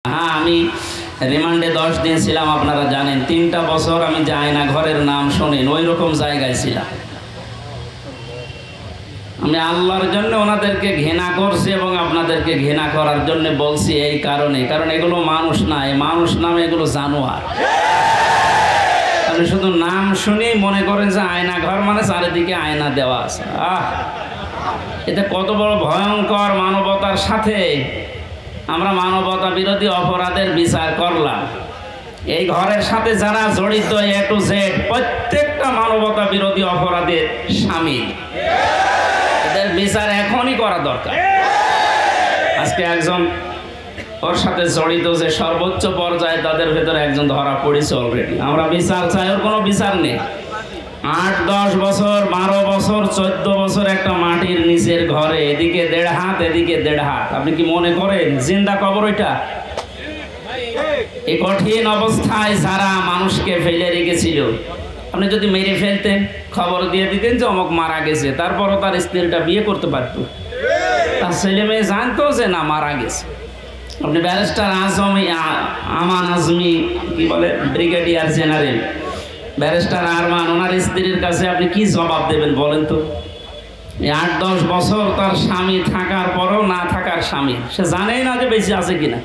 হ্যাঁ, আমি রিমান্ডে 10 দিন ছিলাম। আপনারা জানেন 3টা বছর আমি যাই না, ঘরের নাম শোনেন, ওই রকম জায়গায় ছিলাম। আমি আল্লাহর জন্য ওনাদেরকে ঘৃণা করছি এবং আপনাদেরকে ঘৃণা করার জন্য বলছি এই কারণে, কারণ এগুলো মানুষ না, এই মানুষ নামে এগুলো জানোয়ার। আপনি শুধু নাম শুনেই মনে করেন যে আয়না ঘর মানে চারিদিকে আয়না দেওয়া আছে। এটা কত বড় ভয়ঙ্কর! মানবতার সাথে আমরা মানবতা বিরোধী অপরাধের বিচার করলাম। এই ঘরের সাথে যারা জড়িত A to Z প্রত্যেকটা মানবতা বিরোধী অপরাধের শামিল। এদের বিচার এখনই করা দরকার। আজকে একজন ওর সাথে জড়িত যে সর্বোচ্চ পর্যায়ে, তাদের ভেতরে একজন ধরা পড়েছে অলরেডি। আমরা বিচার চাই, ওর কোনো বিচার নেই। 8-10 বছর, 12 বছর, 14 বছর একটা মাটির নিচের ঘরে, এদিকে 1.5 হাত, এদিকে 1.5 হাত। আপনি কি মনে করেন জিন্দা কবর ওইটা? এই কঠিন অবস্থায় যারা মানুষকে ফেলে রেখেছিল, আপনি যদি মেরে ফেলতেন, খবর দিয়ে দিতেন যে অমুক মারা গেছে, তারপরও তার স্ত্রীটা বিয়ে করতে পারত, তার ছেলে মেয়ে জানতো যে না মারা গেছে। আপনি ব্যারিস্টার আমান আজমি, কি বলে, ব্রিগেডিয়ার জেনারেল ব্যারিস্টার আরমান, ওনার স্ত্রীর কাছে আপনি কি জবাব দেবেন বলেন তো? 8-10 বছর তার স্বামী থাকার পরও না থাকার স্বামী, সে জানেই না যে বেঁচে আছে কিনা।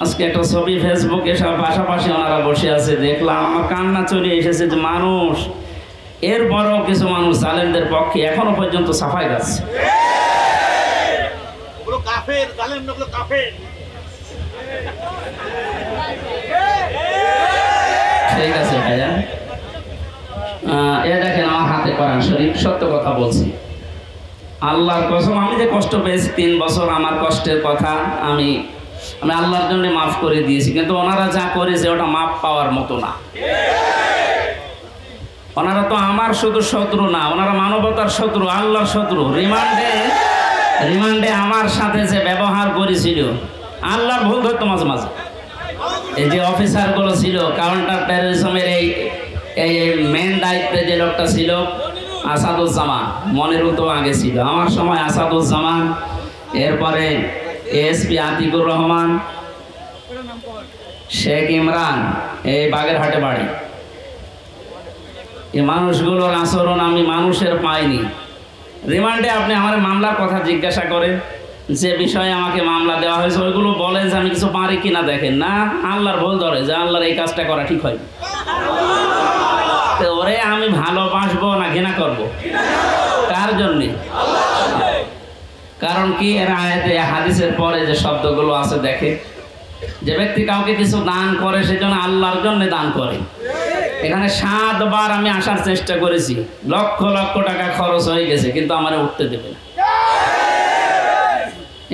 আজকে একটা ছবি ফেসবুকে সব পাশাপাশি ওনারা বসে আছে, দেখলাম, আমার কান্না চলে এসেছে যে মানুষ, এরপরও কিছু মানুষ জালেমদের পক্ষে এখনো পর্যন্ত সাফাই গাচ্ছে। ঠিক আছে ভাইয়া, এ দেখেন আমার হাতে কোরআন শরীফ, সত্য কথা বলছি, আল্লাহর কসম। আমি যে কষ্ট পেয়েছি 3 বছর, আমার কষ্টের কথা আমি আল্লাহর জন্য মাফ করে দিয়েছি, কিন্তু ওনারা যা করেছে ওটা মাফ পাওয়ার মতো না। ওনারা তো আমার শুধু শত্রু না, ওনারা মানবতার শত্রু, আল্লাহর শত্রু। রিমান্ডে আমার সাথে যে ব্যবহার করেছিল, আল্লাহর ভুল ধরতো মাঝে মাঝে। এই যে অফিসারগুলো ছিল কাউন্টার টেররিজমের, এই মেন দায়িত্বে যে লোকটা ছিল আসাদুজ্জামান, মনিরুল তো আগে ছিল, আমার সময় আসাদুজ্জামান, এরপরে এসপি আতিকুর রহমান, শেখ ইমরান, এই বাগেরহাটে বাড়ি। এই মানুষগুলোর আচরণ আমি মানুষের পাইনি। রিমান্ডে আপনি আমার মামলার কথা জিজ্ঞাসা করেন, যে বিষয়ে আমাকে মামলা দেওয়া হয়েছে ওইগুলো বলে যে আমি কিছু পারি কিনা, দেখেন না আল্লাহর ভুল ধরে যে আল্লাহর এই কাজটা করা ঠিক হয়। তো ওরে আমি ভালোবাসবো না ঘৃণা করবো? কার জন্যে? কারণ কি, এর আয়াতে হাদিসের পরে যে শব্দগুলো আছে, দেখে যে ব্যক্তি কাউকে কিছু দান করে সেজন্য আল্লাহর জন্য দান করে। এখানে 7 বার আমি আসার চেষ্টা করেছি, লক্ষ লক্ষ টাকা খরচ হয়ে গেছে, কিন্তু আমার উঠতে দেবে না।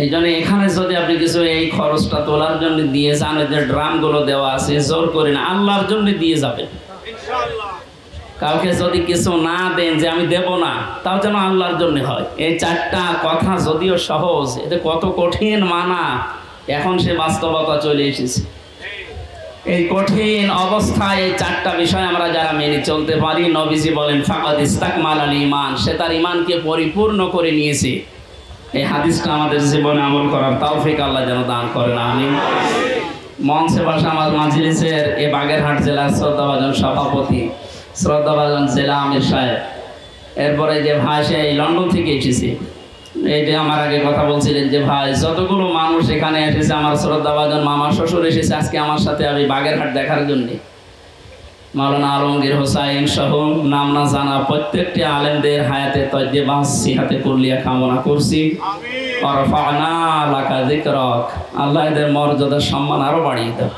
এই জন্য এখানে যদি আপনি কিছু এই খরচটা তোলার জন্য দিয়ে যান, যে ড্রামগুলো দেওয়া আছে, জোর করে না, আল্লাহর জন্য দিয়ে যাবেন। কাউকে যদি কিছু না দেন যে আমি দেব না, তাও যেন আল্লাহর জন্য হয়। এই 4টা কথা যদিও সহজ, এতে কত কঠিন মানা, এখন সে বাস্তবতা চলে এসেছে। এই কঠিন অবস্থায় এই 4টা বিষয় আমরা যারা মেনে চলতে পারি, নবীজি বলেন ফাকাদ ইস্তাকমালাল ঈমান, সে তার ঈমানকে পরিপূর্ণ করে নিয়েছে। এই হাদিসটা আমাদের জীবনে আমল করার তৌফিক আল্লাহ যেন দান করেন, আমিন। মঞ্চে বসা আমার মাজলিসের এই বাগেরহাট জেলার শ্রদ্ধাভাজন সভাপতি, শ্রদ্ধাভাজন জেলা আমির সাহেব, এরপরে যে ভাই সে লন্ডন থেকে এসেছে, এই যে আমার আগে কথা বলছিলেন যে ভাই, যতগুলো মানুষ এখানে এসেছে, আমার শ্রদ্ধাভাজন মামা শ্বশুর এসেছে আজকে আমার সাথে আমি বাগেরহাট দেখার জন্য। মাওলানা আলমগীর হোসাইন সহ নাম না জানা প্রত্যেকটি আলেমদের হায়াতে তয়্যিবা সিহাতে কুল্লিয়া কামনা করছি। ওয়ারফা'না লাকা যিকরাক, আল্লাহ এদের মর্যাদা সম্মান আরো বাড়িয়ে দাও।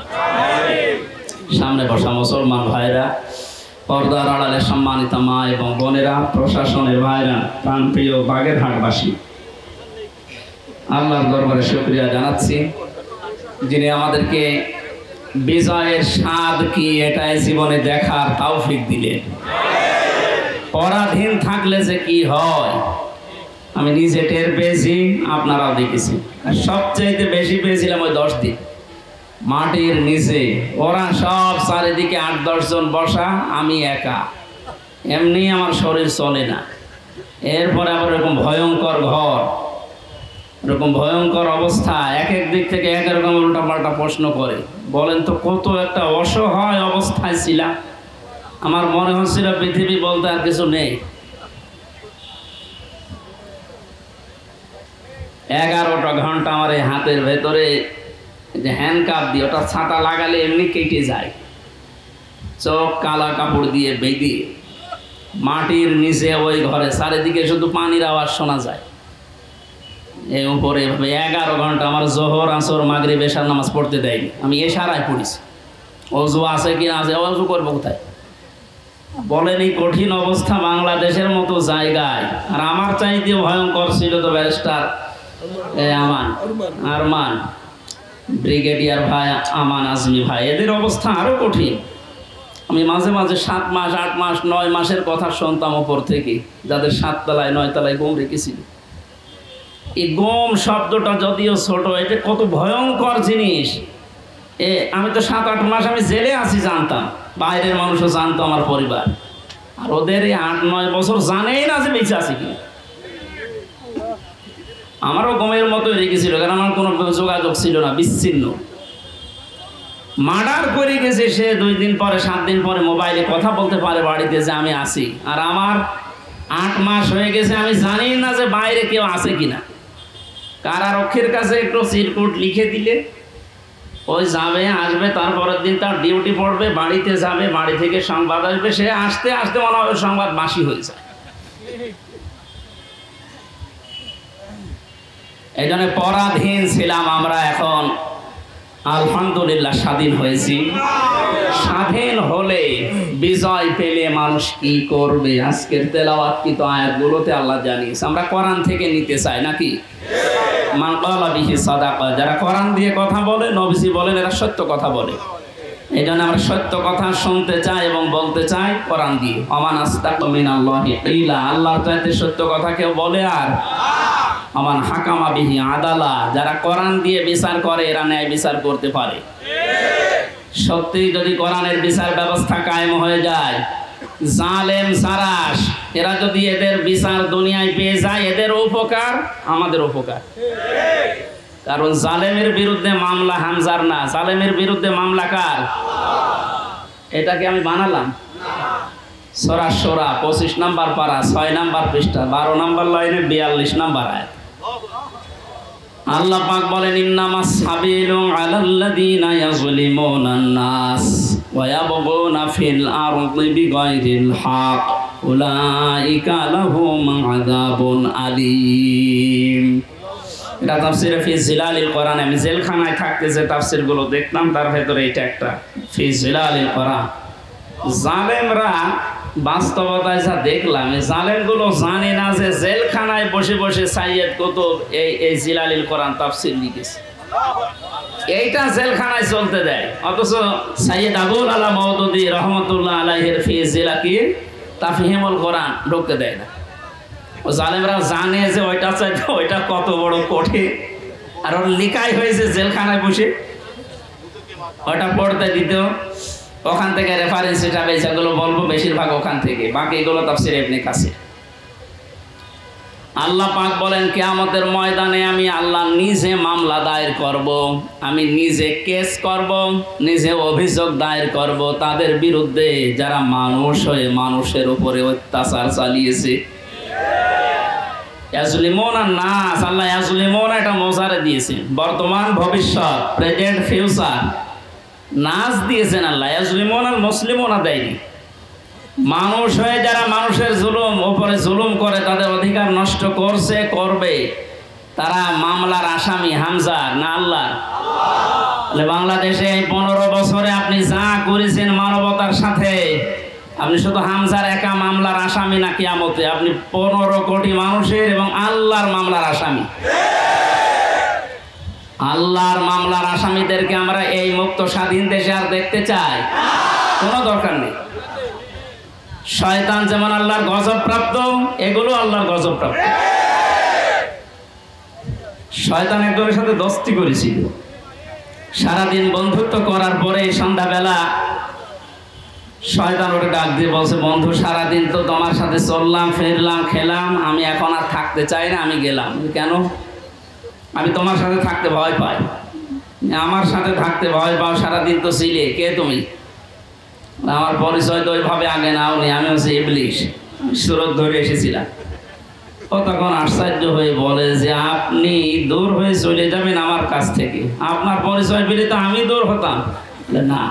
সামনে বসা মুসলমান ভাইরা, পর্দার আড়ালে সম্মানিত মা এবং বোনেরা, প্রশাসনের ভাইরা, প্রাণপ্রিয় বাগেরহাটবাসী, আল্লাহর দরবারে শুকরিয়া জানাচ্ছি, যিনি আমাদেরকে বিজয়ের স্বাদ কি এটাই জীবনে দেখার তৌফিক দিলেন। পরাধীন থাকলে যে কি হয় আমি নিজে টের পেয়েছি, আপনারাও দেখেছি। সবচেয়ে বেশি পেয়েছিলাম ওই 10 দিন মাটির নিচে, ওরা সব চারিদিকে 8-10 জন বসা, আমি একা, এমনি আমার শরীর চলে না। এরপরে আবার এরকম ভয়ঙ্কর ঘর, এরকম ভয়ঙ্কর অবস্থা, এক এক দিক থেকে এক রকম উল্টাপাল্টা প্রশ্ন করে। বলেন তো কত একটা অসহায় অবস্থায় ছিলাম, আমার মনে হচ্ছিল পৃথিবী বলতে আর কিছু নেই। 11টা ঘন্টা আমার এই হাতের ভেতরে যে হ্যান্ডকাপ দিয়ে, ওটা ছাতা লাগালে এমনি কেটে যায়, চোখ কালা কাপড় দিয়ে বেঁধে মাটির নিচে ওই ঘরে চারিদিকে শুধু পানির আওয়াজ শোনা যায়। এই উপরে এভাবে 11 ঘন্টা আমার জোহর আসর মাগরিব এশার নামাজ পড়তে দেয়নি। আমি এশারায় পড়েছি, অজু আছে কি না আছে, অজু করবো কোথায়? বলেন এই কঠিন অবস্থা বাংলাদেশের মতো জায়গায়। আর আমার চাইতে ভয়ঙ্কর ছিল তো ব্যারিস্টার আরমান, ব্রিগেডিয়ার ভাই আমান আজমি ভাই, এদের অবস্থা আরও কঠিন। আমি মাঝে মাঝে 7 মাস 8 মাস 9 মাসের কথা শুনতাম ওপর থেকে, যাদের 7 তলায় 9 তলায় গম রেখেছিল। এই গম শব্দটা যদিও ছোট, এটা কত ভয়ঙ্কর জিনিস। আমি তো 7-8 মাস আমি জেলে আছি জানতাম, বাইরের মানুষও জানতো, আমার পরিবার। আর ওদের এই 8-9 বছর জানেই না যে বেঁচে আছে কি। আমারও গমের মতোই রেখেছিল, কারণ আমার কোনো যোগাযোগ ছিল না, বিচ্ছিন্ন। মার্ডার করে গেছে সে 2 দিন পরে 7 দিন পরে মোবাইলে কথা বলতে পারে বাড়িতে যে আমি আছি। আর আমার 8 মাস হয়ে গেছে, আমি জানি না যে বাইরে কেউ আছে কিনা। কারারক্ষীর কাছে একটু চিরকুট লিখে দিলে ওই যাবে আসবে, তারপরের দিন তার ডিউটি পড়বে, বাড়িতে যাবে, বাড়ি থেকে সংবাদ আসবে, সে আসতে আসতে মনে হবে সংবাদ বাসি হয়ে যায়। এই জন্য পরাধীন ছিলাম আমরা, এখন আলহামদুলিল্লাহ স্বাধীন হয়েছি। স্বাধীন হলে বিজয় পেলে মানুষ কি করবে, আজকের তেলাওয়াতকৃত আয়াতগুলোতে আল্লাহ জানিয়েছে। আমরা কোরআন থেকে নিতে চাই নাকি? মান ক্বালা বিহি সাদাকা, যারা কোরআন দিয়ে কথা বলে, নবীজি বলেন এরা সত্য কথা বলে। এই জন্য আমরা সত্য কথা শুনতে চাই এবং বলতে চাই কোরআন দিয়ে। আমান আস্তাকু মিনাল্লাহি কিলা, আল্লাহর চাইতে সত্য কথা কেউ বলে? আর আমান হাকামা বিহি আদালা, যারা কোরআন দিয়ে বিচার করে এরা ন্যায় বিচার করতে পারে। সত্যি যদি কোরআনের বিচার ব্যবস্থা কায়েম হয়ে যায়, জালেম সারাস এরা যদি এদের বিচার দুনিয়ায় পেয়ে যায়, এদের উপকার আমাদের উপকার। কারণ জালেমের বিরুদ্ধে মামলা হামজার না, জালেমের বিরুদ্ধে মামলা কার? এটাকে আমি বানালাম। সূরা শূরা 25 নম্বর পারা 6 নম্বর পৃষ্ঠা 12 নম্বর লাইনে 42 নম্বর আয়াত। আল্লাহ পাক বলেন ইন্নামাস সাবিলু আলাল্লাযীনা ইয়াযলিমুনান নাস ওয়া ইয়াবগুনা ফিল আরদি বিগাইরিল হক উলাইকা লাহুম আযাবুন আলীম। এটা তাফসীরে ফি জিলালিল কোরআন। আমি জেলখানায় থাকতে যে তাফসীরগুলো দেখতাম তার ভেতরে এটা একটা, ফি জিলালিল কোরআন। জালেমরা বাস্তবতায় যা দেখলাম, এই জালেমগুলো জানে না যে জেলখানায় বসে বসে সাইয়েদ কুতুব এই জিলালিল কোরআন তাফসীর লিখেছে। এইটা জেলখানায় চলতে দেয়, অথচ সাইয়েদ আবুল আলা মওদুদী রহমতুল্লাহ আলাইহির ফি জিলাকি তাফহিমুল কোরআন ঢুকতে দেয় না। ও জালেমরা জানে যে ওইটা চাইতে ওইটা কত বড় কঠিন, আর ওর লিখাই হয়েছে জেলখানায় বসে, ওটা পড়তে দিত। ওখান থেকে রেফারেন্স হিসাবে যেগুলো বলবো বেশিরভাগ ওখান থেকে, বাকিগুলো তাফসীর ইবনে কাসির। আল্লাহ পাক বলেন কিয়ামতের ময়দানে আমি আল্লাহ নিজে মামলা দায়ের করব, আমি নিজে কেস করব, নিজে অভিযোগ দায়ের করব তাদের বিরুদ্ধে যারা মানুষ হয়ে মানুষের উপরে অত্যাচার চালিয়েছে। ইয়াজলিমুনা নাস, আল্লাহ ইয়াজলিমুনা এটা মোজারে দিয়েছেন, বর্তমান ভবিষ্যৎ, প্রেজেন্ট ফিউচার। নাস দিয়েছেন আল্লাহ, ইয়াজলিমুনাল মুসলিমুনা দেয়নি। মানুষ হয়ে যারা মানুষের জুলুম উপরে জুলুম করে, তাদের অধিকার নষ্ট করছে, করবে, তারা মামলার আসামি হামজা না আল্লাহ? বাংলাদেশে এই 15 বছরে আপনি যা করেছেন মানবতার সাথে, আপনি শুধু হামজার একা মামলার আসামি না, কিয়ামতে আপনি 15 কোটি মানুষের এবং আল্লাহর মামলার আসামি। আল্লাহর মামলার আসামিদেরকে আমরা এই মুক্ত স্বাধীন দেশে আর দেখতে চাই? কোনো দরকার নেই। শয়তান যেমন আল্লাহর গজব প্রাপ্ত, এগুলো আল্লাহর গজব প্রাপ্ত। শয়তান একজনের সাথে দোস্তি করেছিল, সারাদিন বন্ধুত্ব করার পরে সন্ধ্যাবেলা শয়তান ওটা ডাক দিয়ে বলছে, বন্ধু সারাদিন তো তোমার সাথে চললাম ফিরলাম খেলাম, আমি এখন আর থাকতে চাই না, আমি গেলাম। কেন? আমি তোমার সাথে থাকতে ভয় পাই। আমার সাথে থাকতে ভয় পাও, সারাদিন তো ছিলে, কে তুমি? আমার পরিচয় তো ওইভাবে আগে নাওনি, আমি হচ্ছে ইবলিশ, সুরত ধরে এসেছিলাম। ও তখন আশ্চর্য হয়ে বলে যে আপনি দূর হয়ে চলে যাবেন আমার কাছ থেকে, আপনার পরিচয় পেলে তো আমি দূর হতাম। না,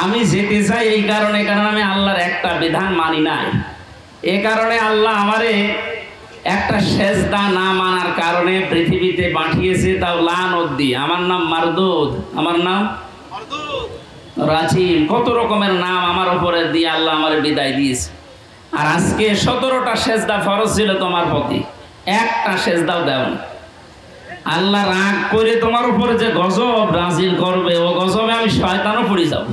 আমি যেতে চাই এই কারণে, কারণ আমি আল্লাহর একটা বিধান মানি নাই। এ কারণে আল্লাহ আমারে একটা সেজদা না মানার কারণে পৃথিবীতে পাঠিয়েছে, তাও লানত দিয়ে। আমার নাম মারদুদ, আমার নাম রাজিম, কত রকমের নাম আমার উপরে দিয়ে আল্লাহ আমারে বিদায় দিয়েছে। আর আজকে 17টা সেজদা ফরজ ছিল তোমার প্রতি, একটা সেজদাও দেও না। আল্লাহ রাগ করে তোমার উপরে যে গজব নাজিল করবে, ও গজবে আমি শয়তানও পড়ে যাব।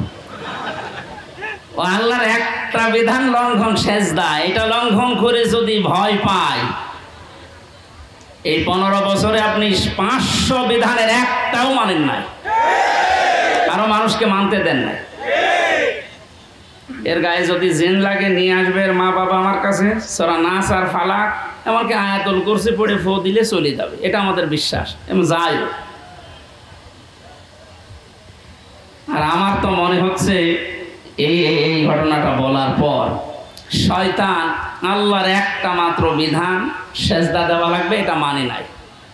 ও আল্লাহর একটা বিধান লঙ্ঘন, সেজদা, এটা লঙ্ঘন করে যদি ভয় পায়, এই 15 বছরে আপনি 500 বিধানের একটাও মানেন নাই, আরো মানুষকে মানতে দেন নাই। এর গায়ে যদি জিন লাগে নিয়ে আসবে এর মা বাবা আমার কাছে, সূরা নাস আর ফালাক, এমনকি আয়াতুল কুরসি পড়ে ফু দিলে চলে যাবে, এটা আমাদের বিশ্বাস। এবং যাই, আর আমার তো মনে হচ্ছে এই ঘটনাটা বলার পর শয়তান আল্লাহর একটা মাত্র বিধান সেজদা দেওয়া লাগবে এটা মানে নাই,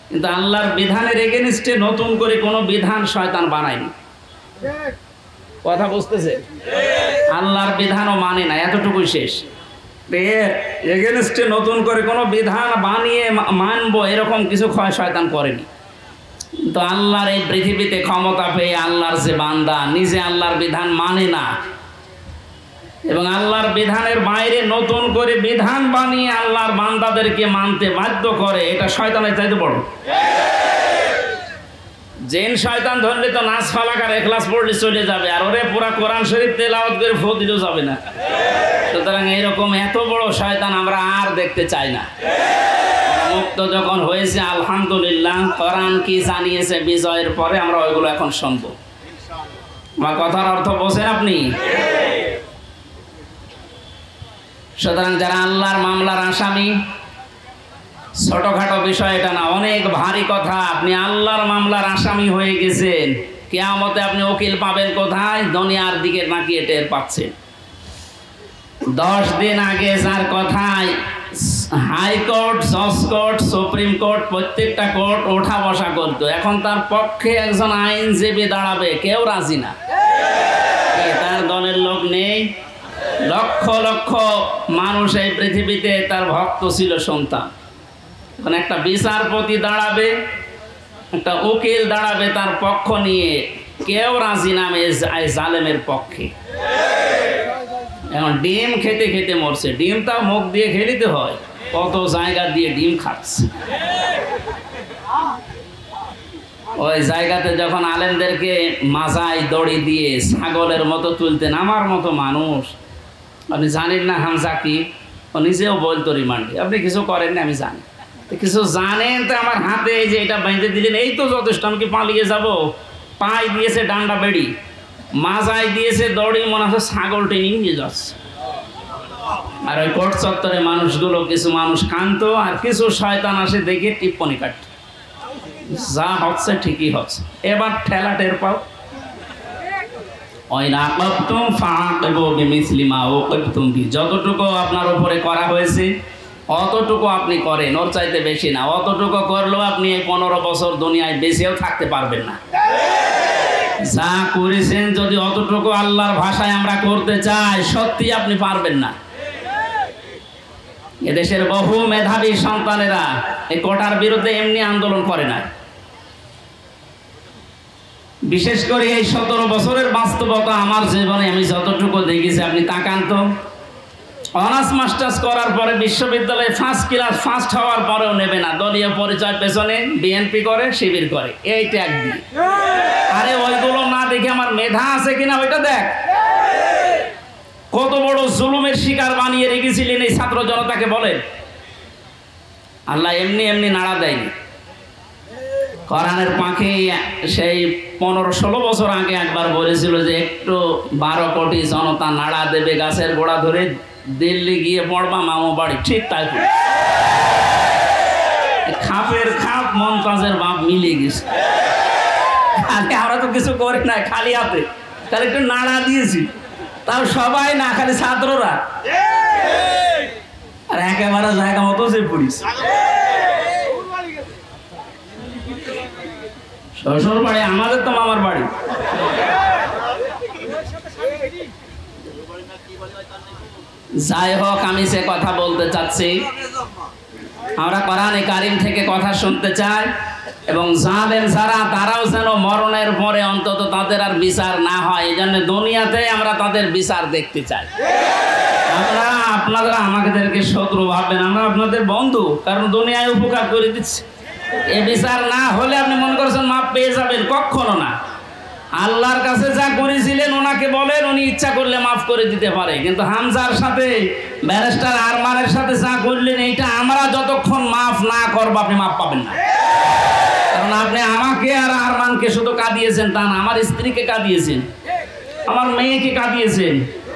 কিন্তু আল্লাহর বিধানের এগেনস্টে নতুন করে কোনো বিধান শয়তান বানায়নি। কথা বুঝতেছে? আল্লাহর বিধানও মানে না, এতটুকুই শেষ। এগেনস্টে নতুন করে কোনো বিধান বানিয়ে মানবো এরকম কিছু শয়তান করেনি। তো আল্লাহর এই পৃথিবীতে ক্ষমতা পেয়ে আল্লাহর যে বান্দা নিজে আল্লাহর বিধান মানে না এবং আল্লাহর বিধানের বাইরে নতুন করে বিধান বানিয়ে আল্লাহর বান্দাদেরকে মানতে বাধ্য করে, এটা শয়তানের চাইতে বড়। জিন শয়তান ধরলে তো নাস ফালাক আর ইখলাস পড়লে চলে যাবে, আর ওরে পুরা কোরআন শরীফ তেলাওয়াত করে ফু দিলেও যাবে না। সুতরাং এরকম এত বড় শয়তান আমরা আর দেখতে চাই না। মুক্ত যখন হয়েছে আলহামদুলিল্লাহ, কোরআন কি জানিয়েছে বিজয়ের পরে আমরা ওইগুলো এখন শুনবো। আমার কথার অর্থ বোঝেন আপনি? সুতরাং যারা আল্লাহর মামলার আসামি, ছোটখাটো বিষয় এটা না, অনেক ভারী কথা। আপনি আল্লাহর মামলার আসামি হয়ে গেছেন, কিয়ামতে আপনি উকিল পাবেন কোথায়? দুনিয়ার দিকে নাকিয়ে টের পাচ্ছেন। 10 দিন আগে যার কথায় হাইকোর্ট, জজ কোর্ট, সুপ্রিম কোর্ট, প্রত্যেকটা কোর্ট ওঠা বসা করতো, এখন তার পক্ষে একজন আইনজীবী দাঁড়াবে, কেউ রাজি না। তার দলের লোক নেই। লক্ষ লক্ষ মানুষ এই পৃথিবীতে তার ভক্ত ছিল, সন্তান। এখন একটা বিচারপতি দাঁড়াবে, একটা উকিল দাঁড়াবে তার পক্ষ নিয়ে, কেউ রাজি নামে জালেমের পক্ষে। এখন ডিম খেতে খেতে মরছে, ডিমটা মুখ দিয়ে খেলিতে হয়, কত জায়গা দিয়ে ডিম খাচ্ছে। ওই জায়গাতে যখন আলেমদেরকে মাজায় দড়ি দিয়ে ছাগলের মতো তুলতেন, আমার মতো মানুষ, আপনি জানেন না হামজা কি? ও নিজেও বলতো রিমান্ডে, আপনি কিছু করেন না আমি জানি, কিছু জানেন তো আমার হাতে এই যে এটা বেঁধে দিলেন, এই তো যথেষ্ট, আমি কি পালিয়ে যাব? পায়ে দিয়েছে ডান্ডা বেড়ি, মাজায় দিয়েছে দড়ি, মনে হচ্ছে ছাগল টেনে নিয়ে যাচ্ছে। আর ওই কোর্ট চত্বরে মানুষগুলো, কিছু মানুষ কান্ত আর কিছু শয়তান আসে দেখে টিপ্পনি কাটে, যা হচ্ছে ঠিকই হচ্ছে, এবার ঠেলা টের পাও। যতটুকু আপনার উপরে করা হয়েছে অতটুকু আপনি করেন, ওর চাইতে বেশি না। অতটুকু করলেও আপনি এই 15 বছর দুনিয়ায় বেঁচেও থাকতে পারবেন না। যা করেছেন যদি অতটুকু আল্লাহর ভাষায় আমরা করতে চাই, সত্যি আপনি পারবেন না। এদেশের বহু মেধাবী সন্তানেরা এই কোটার বিরুদ্ধে এমনি আন্দোলন করে না। বিশেষ করে এই 17 বছরের বাস্তবতা আমার জীবনে আমি যতটুকু দেখেছি, আপনি তাকান তো, অনার্স মাস্টার্স করার পরে বিশ্ববিদ্যালয়ে ফার্স্ট ক্লাস ফার্স্ট হওয়ার পরেও নেবে না, দলীয় পরিচয় পেছনে বিএনপি করে, শিবির করে, এই ট্যাগ দিয়ে। আরে ওইগুলো না দেখে আমার মেধা আছে কিনা ওইটা দেখ। কত বড় জুলুমের শিকার বানিয়ে রেখেছিলেন এই ছাত্র জনতাকে বলেন। আল্লাহ এমনি এমনি নাড়া দেয়নি। কোরআনের পাখি সেই 15-16 বছর আগে একবার বলেছিল যে একটু 12 কোটি জনতা নাড়া দেবে, গাছের গোড়া ধরে দিল্লি গিয়ে পড়বা মামু বাড়ি, ঠিক তাই। খাপ বাপের খাপ মমতাজের বাপ মিলে গেছে। খালি আমরা তো কিছু করি না, খালি হাতে তাহলে একটু নাড়া দিয়েছি, তাও সবাই না, খালি ছাত্ররা। আর একেবারে জায়গা মতো যে পড়িস। শ্বশুর বাড়ি আমাদের তো মামার বাড়ি। যাই হোক, আমি সে কথা বলতে চাচ্ছি, আমরা কোরআনে কারিম থেকে কথা শুনতে চাই এবং জালেম যারা তারাও যেন মরণের পরে অন্তত তাদের আর বিচার না হয়, এই জন্য দুনিয়াতে আমরা তাদের বিচার দেখতে চাই। আপনারা আমাদেরকে শত্রু ভাববেন, আমরা আপনাদের বন্ধু, কারণ দুনিয়ায় উপকার করে দিচ্ছি। এই বিচার না হলে আপনি মনে করছেন মাপ পেয়ে যাবেন, কখনো না। আল্লাহর কাছে যা করেছিলেন ওনাকে বলেন, উনি ইচ্ছা করলে মাফ করে দিতে পারে। কিন্তু হামজার সাথে ব্যারিস্টার আরমানের সাথে যা করলেন, এইটা আমরা যতক্ষণ মাফ না করবো আপনি মাফ পাবেন না। কারণ আপনি আমাকে আর আরমানকে শুধু কাঁদিয়েছেন তা না, আমার স্ত্রীকে কাঁদিয়েছেন, আমার মেয়েকে কাঁদিয়েছেন।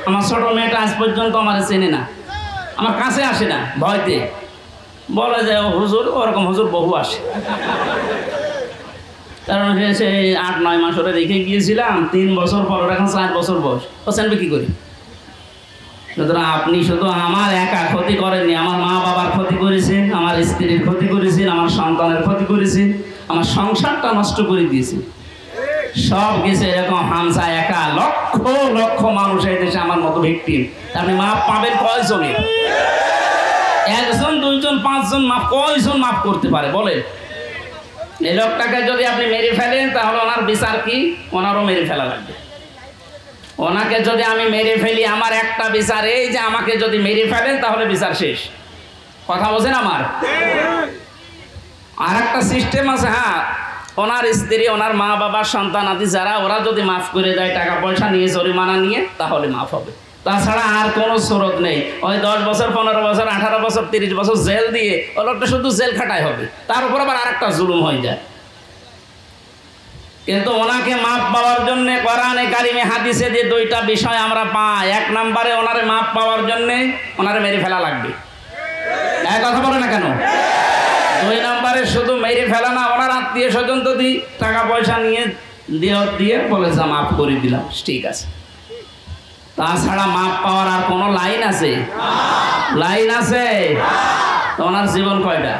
আমার ছোট মেয়েটা আজ পর্যন্ত আমার চেনে না, আমার কাছে আসে না, ভয়তে বলে যে হুজুর, ওরকম হুজুর বহু আসে। কারণ সে 8-9 মাস ওরা রেখে গিয়েছিলাম, 3 বছর পর, ওরা এখন 4 বছর বয়স, ও জানবে কি করি। সুতরাং আপনি শুধু আমার একা ক্ষতি করেননি, আমার মা বাবার ক্ষতি করেছেন, আমার স্ত্রীর ক্ষতি করেছেন, আমার সন্তানের ক্ষতি করেছেন, আমার সংসারটা নষ্ট করে দিয়েছেন। সব কিছু এরকম হামজা একা, লক্ষ লক্ষ মানুষ এই দেশে আমার মতো ভিকটিম। আপনি মাপ পাবেন কয়জনের? 1 জন 2 জন 5 জন মাপ, কয়জন মাফ করতে পারে বলেন? এই লোকটাকে যদি আপনি মেরে ফেলেন তাহলে ওনার বিচার কি? ওনারও মেরে ফেলা লাগবে। ওনাকে যদি আমি মেরে ফেলি, আমার একটা বিচার এই যে আমাকে যদি মেরে ফেলেন তাহলে বিচার শেষ। কথা বোঝেন আমার? আর একটা সিস্টেম আছে, হ্যাঁ, ওনার স্ত্রী, ওনার মা বাবা, সন্তান আদি যারা, ওরা যদি মাফ করে দেয় টাকা পয়সা নিয়ে, জরিমানা নিয়ে, তাহলে মাফ হবে। তাছাড়া আর কোনো সুরত নেই। ওই 10 বছর 15 বছর 18 বছর 30 বছর জেল দিয়ে ওই লোকটা শুধু জেল খাটাই হবে, তার উপর আবার আরেকটা জুলুম হয়ে যায়। কিন্তু ওনাকে মাপ পাওয়ার জন্য কোরআনে কারিমে হাদিসে যে 2টা বিষয় আমরা পাই। 1 নম্বরে ওনারে মাপ পাওয়ার জন্য ওনারে মেরে ফেলা লাগবে। এক কথা বলে না কেন? 2 নম্বরে শুধু মেরে ফেলা না, ওনার আত্মীয় স্বজন যদি টাকা পয়সা নিয়ে দিয়ে বলে যা মাফ করে দিলাম, ঠিক আছে। তাছাড়া মাপ পাওয়ার আর কোনো লাইন আছে? লাইন আছে? তো ওনার জীবন কয়টা?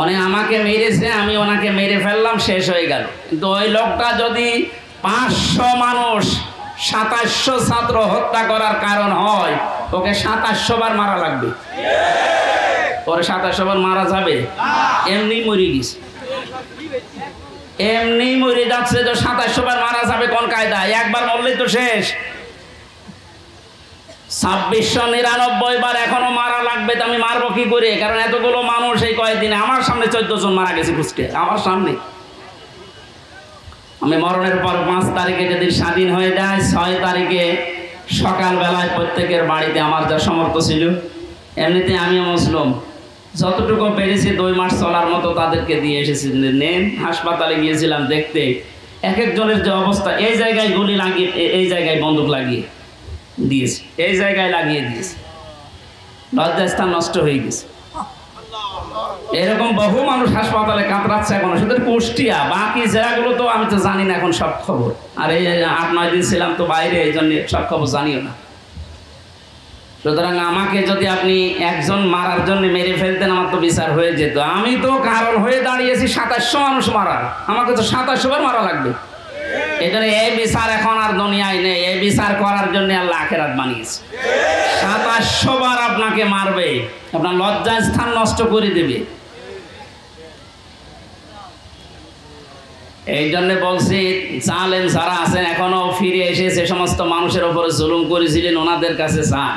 উনি আমাকে মেরেছে, আমি ওনাকে মেরে ফেললাম, শেষ হয়ে গেল। কিন্তু ওই লোকটা যদি 500 মানুষ 2700 ছাত্র হত্যা করার কারণ হয়, ওকে 2700 বার মারা লাগবে। পরে 2700 বার মারা যাবে? এমনি মরে গেছে, এমনি মরে যাচ্ছে। যে 2700 বার মারা যাবে কোন কায়দায়? একবার মরলেই তো শেষ। 2699 বার এখনো মারা লাগবে। তো আমি মারবো কি করে? কারণ এতগুলো মানুষ এই কয়েকদিনে আমার সামনে 14 জন মারা গেছে কুষ্কে, আমার সামনে। আমি মরণের পর 5 তারিখে যেদিন স্বাধীন হয়ে যায়, 6 তারিখে সকালবেলায় প্রত্যেকের বাড়িতে আমার যা সমর্থ ছিল, এমনিতে আমিও মুসলিম, যতটুকু পেরেছি 2 মাস চলার মতো তাদেরকে দিয়ে এসেছি। নেন, হাসপাতালে গিয়েছিলাম দেখতে, এক একজনের যে অবস্থা, এই জায়গায় গুলি লাগিয়ে, এই জায়গায় বন্দুক লাগিয়ে দিয়েছে, এই জায়গায় লাগিয়ে দিয়েছে, লজ্জাস্থান নষ্ট হয়ে গেছে। এরকম বহু মানুষ হাসপাতালে কাতরাচ্ছে এখন, শুধু কুষ্টিয়া, বাকি জেলাগুলো তো আমি তো জানি না এখন সব খবর। আর এই 8-9 দিন ছিলাম তো বাইরে, এই জন্য সব খবর জানিও না। সুতরাং আমাকে যদি আপনি একজন মারার জন্য মেরে ফেলতেন, আমার তো বিচার হয়ে যেত। আমি তো কারণ হয়ে দাঁড়িয়েছি 2700 মানুষ মারার, আমাকে তো 2700 বার মারা লাগবে। এই জন্য এই বিচার এখন আর দুনিয়ায় নেই। এই বিচার করার জন্য আল্লাহ আখিরাত বানিয়েছে। 2700 বার আপনাকে মারবে, আপনার লজ্জার স্থান নষ্ট করে দেবে। এই জন্য বলছি, জালেম যারা আছেন এখনো ফিরে এসে সে সমস্ত মানুষের উপরে জুলুম করেছিলেন, ওনাদের কাছে যান,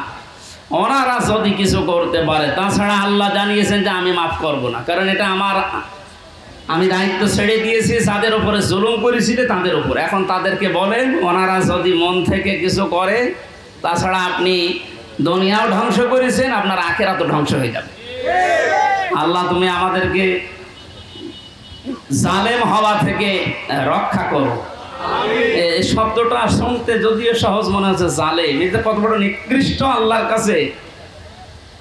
ওনারা যদি কিছু করতে পারে। তাছাড়া আল্লাহ জানিয়েছেন যে আমি মাফ করব না, কারণ এটা আমি দায়িত্ব ছেড়ে দিয়েছি যাদের উপরে জুলুম করেছিল তাদের উপর। এখন তাদেরকে বলেন, ওনারা যদি মন থেকে কিছু করে, তাছাড়া আপনি দুনিয়াও ধ্বংস করেছেন, আপনার আখিরাতও ধ্বংস হয়ে যাবে। আল্লাহ তুমি আমাদেরকে জালেম হওয়া থেকে রক্ষা করো। এই শব্দটা শুনতে যদিও সহজ মনে হচ্ছে, জালেম, এটা কত বড় নিকৃষ্ট আল্লাহর কাছে।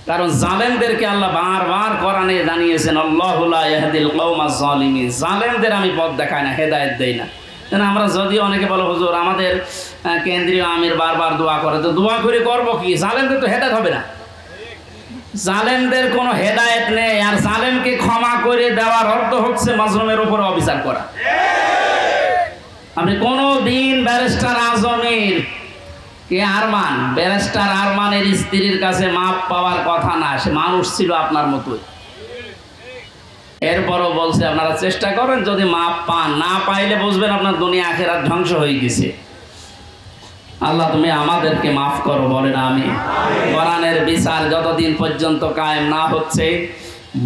কারণ জালেমদেরকে আল্লাহ বারবার কোরআনে জানিয়েছেন, আল্লাহু লা ইয়াহদিল কওমাজ জালিমিন, জালেমদের আমি পথ দেখাই না, হেদায়েত দেই না। আমরা যদি অনেকে বলো হুজুর আমাদের কেন্দ্রীয় আমির বারবার দোয়া করে, তো দোয়া করে করবো কি? জালেমদের তো হেদায়েত হবে না, জালেমদের কোনো হেদায়েত নেই। আর জালেমকে ক্ষমা করে দেওয়ার অর্থ হচ্ছে মাজলুমের উপর অবিচার করা। আপনি কোনো দিন ব্যারিস্টার আজমের ব্যারিস্টার আরমানের স্ত্রীর কাছে মাপ পাওয়ার কথা না, সে মানুষ ছিল আপনার মতোই। এরপরও বলছে আপনারা চেষ্টা করেন, যদি মাপ পান, না পাইলে বুঝবেন আপনার দুনিয়া আখিরাত ধ্বংস হয়ে গেছে। আল্লাহ তুমি আমাদেরকে মাফ করো, বলেন আমিন। কোরআনের বিচার যতদিন পর্যন্ত কায়েম না হচ্ছে,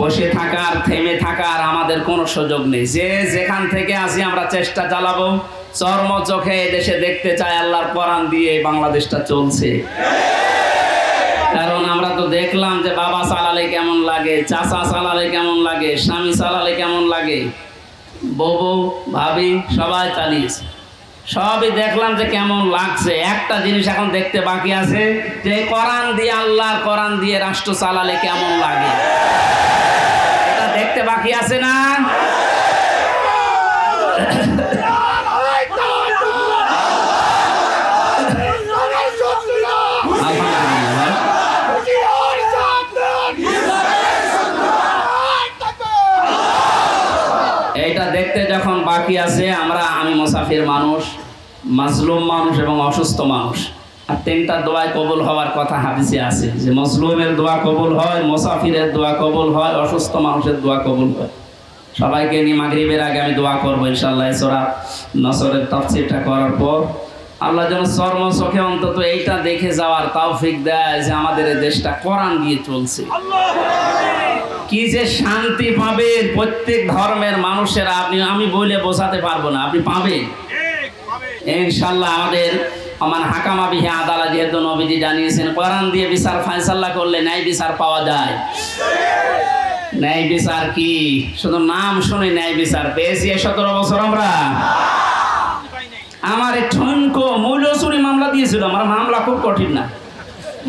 বসে থাকার, থেমে থাকার আমাদের কোনো সুযোগ নেই। যে যেখান থেকে আসি আমরা চেষ্টা চালাবো, চর্ম চোখে দেশে দেখতে চাই আল্লাহর কোরআন দিয়ে বাংলাদেশটা চলছে। কারণ আমরা তো দেখলাম যে বাবা চালালে কেমন লাগে, চাচা চালালে কেমন লাগে, স্বামী চালালে কেমন লাগে, বউ ভাবি সবাই চালিয়েছে, সবই দেখলাম যে কেমন লাগছে। একটা জিনিস এখন দেখতে বাকি আছে, যে কোরআন দিয়ে, আল্লাহর কোরআন দিয়ে রাষ্ট্র চালালে কেমন লাগে, এটা দেখতে বাকি আছে না? এইটা দেখতে যখন বাকি আছে, আমি মুসাফির মানুষ, মাজলুম মানুষ এবং অসুস্থ মানুষ। আর তিনটা দোয়া কবুল হওয়ার কথা হাদিসে আছে, যে মাজলুমের দোয়া কবুল হয়, মুসাফিরের দোয়া কবুল হয়, অসুস্থ মানুষের দোয়া কবুল হয়। সবাইকে নিয়ে মাগরিবের আগে আমি দোয়া করবো ইনশাআল্লাহ। সূরা নসরের তাফসীরটা করার পর আল্লাহ যেন চর্ম চোখে অন্তত এইটা দেখে যাওয়ার তৌফিক দেয় যে আমাদের এই দেশটা কোরআন দিয়ে চলছে। কি যে শান্তি পাবে প্রত্যেক ধর্মের মানুষেরা, আমি বলে বোঝাতে পারবো না, আপনি পাবেন ইনশাআল্লাহ। আমাদের আমার হাকামা বিহি আদালত, যেহেতু নবীজি জানিয়েছেন কোরআন দিয়ে বিচার ফায়সালা করলে ন্যায় বিচার পাওয়া যায়। ন্যায় বিচার কি? শুধু নাম শুনে ন্যায় বিচার পেয়েছি 17 বছর আমরা। আমার এক ঠনকো মূল্য চুরি মামলা দিয়েছিল, আমার মামলা খুব কঠিন না,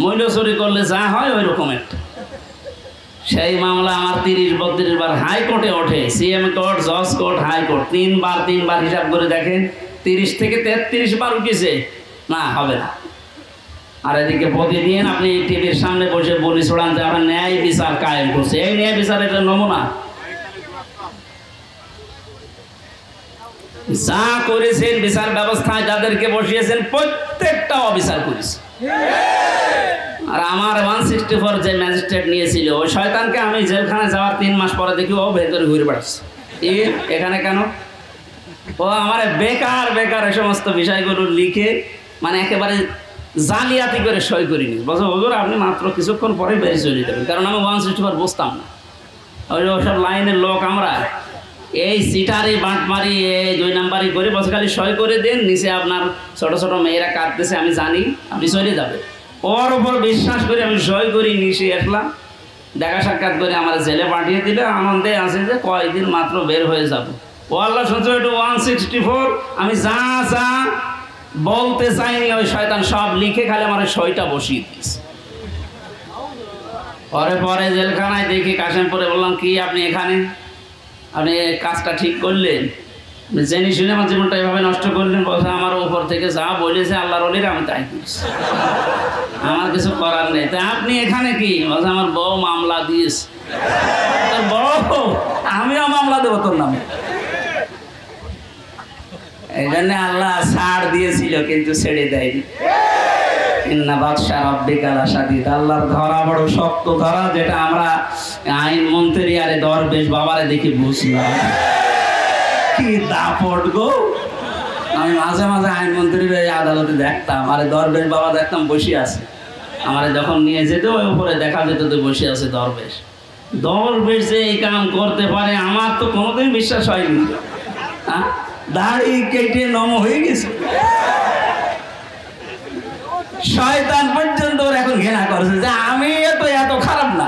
মূল্য চুরি করলে যা হয় ওই রকম একটা। সেই মামলা আমার 30-32 বার হাইকোর্টে ওঠে, সিএম কোর্ট, জজ কোর্ট, হাইকোর্ট, তিনবার হিসাব করে দেখেন 30 থেকে 33 বার উঠেছে, না হবে না। আর এদিকে প্রতিদিন আপনি টিভির সামনে বসে বলি ছড়ান যে আমার ন্যায় বিচার কায়েম করছে। এই ন্যায় বিচারের নমুনা যা করেছেন বিচার ব্যবস্থায়, যাদেরকে বসিয়েছেন প্রত্যেকটা অবিচার করেছে। আর আমার 164 যে ম্যাজিস্ট্রেট নিয়েছিল, ওই শয়তানকে আমি জেলখানে যাওয়ার 3 মাস পরে দেখি ও ভেতরে ঘুরে বেড়াচ্ছে। এখানে কেন? ও আমার বেকার এই সমস্ত বিষয়গুলো লিখে, মানে একেবারে জালিয়াতি করে সই করিনি। বলছে হুজুর আপনি মাত্র কিছুক্ষণ পরে বেরিয়ে চলে যাবেন, কারণ আমি 164 বুঝতাম না। ওইসব লাইনের লোক আমরা, এই সিটারি বাঁটমারি, এই 2 নাম্বারই করে বসে খালি সই করে দেন, নিচে আপনার ছোট ছোট মেয়েরা কাঁদতেছে, আমি জানি আপনি চলে যাবে। ওর উপর বিশ্বাস করে আমি সই করি, নিচে আসলাম, দেখা সাক্ষাৎ করে আমার জেলে পাঠিয়ে দিলে, আনন্দে আছে যে কয়েকদিন মাত্র বের হয়ে যাব। ও আল্লাহ শুনছো, একটু 164 আমি যা বলতে চাইনি, ওই শয়তান সব লিখে খালি আমার সইটা বসিয়ে দিয়েছে। পরে জেলখানায় দেখি কাশেমপুরে, বললাম কি আপনি এখানে, আপনি কাজটা ঠিক করলেন, জেনে শুনে আমার জীবনটা এভাবে নষ্ট করলেন? বলছে আমার উপর থেকে যা বলেছে আল্লাহর ওলিরা আমি তাই করছি, আমার কিছু করার নেই। তাই আপনি এখানে কি? বলছে আমার বউ মামলা দিয়েছে। তোর বউ? আমিও মামলা দেবো তোর নামে। এই জন্য আল্লাহ ছাড় দিয়েছিল, কিন্তু ছেড়ে দেয়নি। ইন্না বাদশা রাব্বিকা লাশাদীদ, আল্লাহর ধরা বড় শক্ত ধরা, যেটা আমরা আইন মন্ত্রী আরে দরবেশ বাবারে দেখি বুঝলাম কি দাপট গো। আমি মাঝে মাঝে আইন মন্ত্রীর আদালতে দেখতাম, আরে দরবেশ বাবা দেখতাম বসে আছে, আমারে যখন নিয়ে যেত ওই উপরে দেখা যেত তো বসে আছে দরবেশ। যে এই কাম করতে পারে আমার তো কোনোদিন বিশ্বাস হয়নি। দাড়ি কেটে নম হয়ে গেছে, শয়তান পর্যন্ত ওর এখন ঘৃণা করছে যে আমি এত খারাপ না।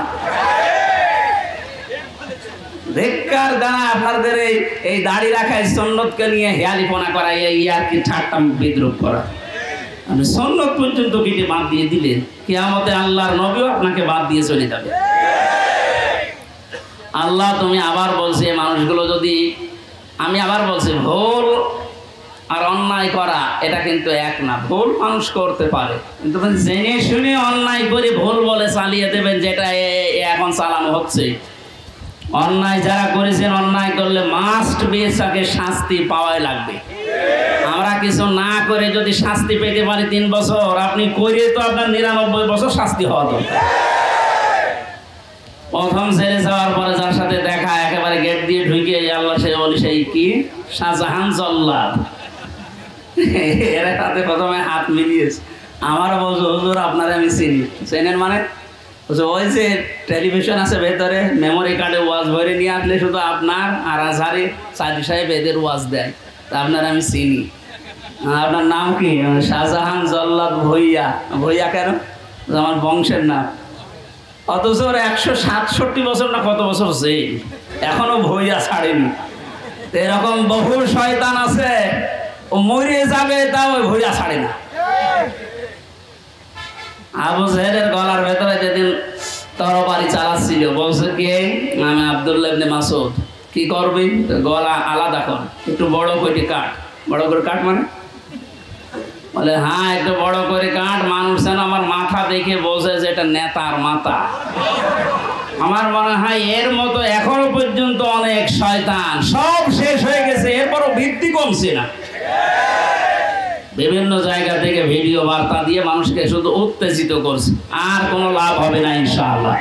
বেকার দাঁড়া আপনাদের এই দাড়ি রাখায় সুন্নতকে নিয়ে হেয়ালিপনা করা, এই আর কি ঠাট্টা বিদ্রুপ করা। আপনি সুন্নত পর্যন্ত কেটে বাদ দিয়ে দিলেন, কিয়ামতে আল্লাহর নবীও আপনাকে বাদ দিয়ে চলে যাবে। আল্লাহ তুমি আবার বলছে মানুষগুলো যদি, আমি আবার বলছি ভুল আর অন্যায় করা এটা কিন্তু এক না। ভুল মানুষ করতে পারে, কিন্তু জেনে শুনে অন্যায় করে ভুল বলে চালিয়ে দেবেন, যেটা এখন চালানো হচ্ছে। অন্যায় যারা করেছেন, অন্যায় করলে মাস্ট বি তাকে শাস্তি পাওয়াই লাগবে। আমরা কিছু না করে যদি শাস্তি পেতে পারি 3 বছর, আপনি করে তো আপনার 99 বছর শাস্তি হওয়া দরকার। প্রথম ছেড়ে যাওয়ার পরে যার সাথে দেখা, একেবারে গেট দিয়ে ঢুকে আল্লাহ সে বলি সেই কি শাহজাহান জল্লাদ, এর সাথে প্রথমে হাত মিলিয়েছে। আমার বলছো হুজুর আপনারা আমি চিনি। চেনেন মানে? ওই যে টেলিভিশন আছে ভেতরে, মেমোরি কার্ডে ওয়াজ ভরে নিয়ে আসলে শুধু আপনার আর আজহারি সাদি সাহেব এদের ওয়াজ দেয়, তা আপনারা আমি চিনি। আপনার নাম কি? শাহজাহান জল্লাদ ভুইয়া। ভুইয়া কেন? আমার বংশের নাম। অথচ 167 বছর না কত বছর জেল, এখনো ভুইয়া ছাড়েনি। এরকম বহু শয়তান আছে, ও মরে যাবে তাও ওই ভুইয়া ছাড়ে না। আবু জেহেলের গলার ভেতরে যেদিন তরবারি চালাচ্ছিল, বলছে কি আমি আব্দুল্লাহ ইবনে মাসউদ, কি করবি? গলা আলাদা কর, একটু বড় করে কাট। বড় করে কাট মানে? বলে হ্যাঁ একটু বড় করে কাট, মানুষ যেন আমার মাথা দেখে বোঝে যে এটা নেতার মাথা। আমার মনে হয় এর মতো এখনো পর্যন্ত অনেক শয়তান, সব শেষ হয়ে গেছে, এরপরও বৃদ্ধি কমছে না। বিভিন্ন জায়গা থেকে ভিডিও বার্তা দিয়ে মানুষকে শুধু উত্তেজিত করছে, আর কোনো লাভ হবে না ইনশাআল্লাহ।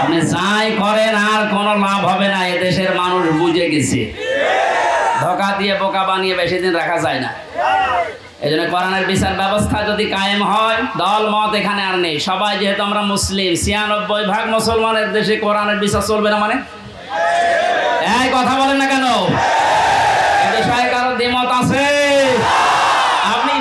আপনি যাই করেন আর কোনো লাভ হবে না, এদেশের মানুষ বুঝে গেছে। ধোঁকা দিয়ে বোকা বানিয়ে বেশি দিন রাখা যায় না। এই জন্য কোরআনের বিচার ব্যবস্থা যদি কায়েম হয়, দল মত এখানে আর নেই। সবাই যেহেতু আমরা মুসলিম, 96% মুসলমানের দেশে কোরআনের বিচার চলবে না মানে? এই কথা বলেন না কেন? এই বিষয়ে কারো দ্বিমত আছে? আপনি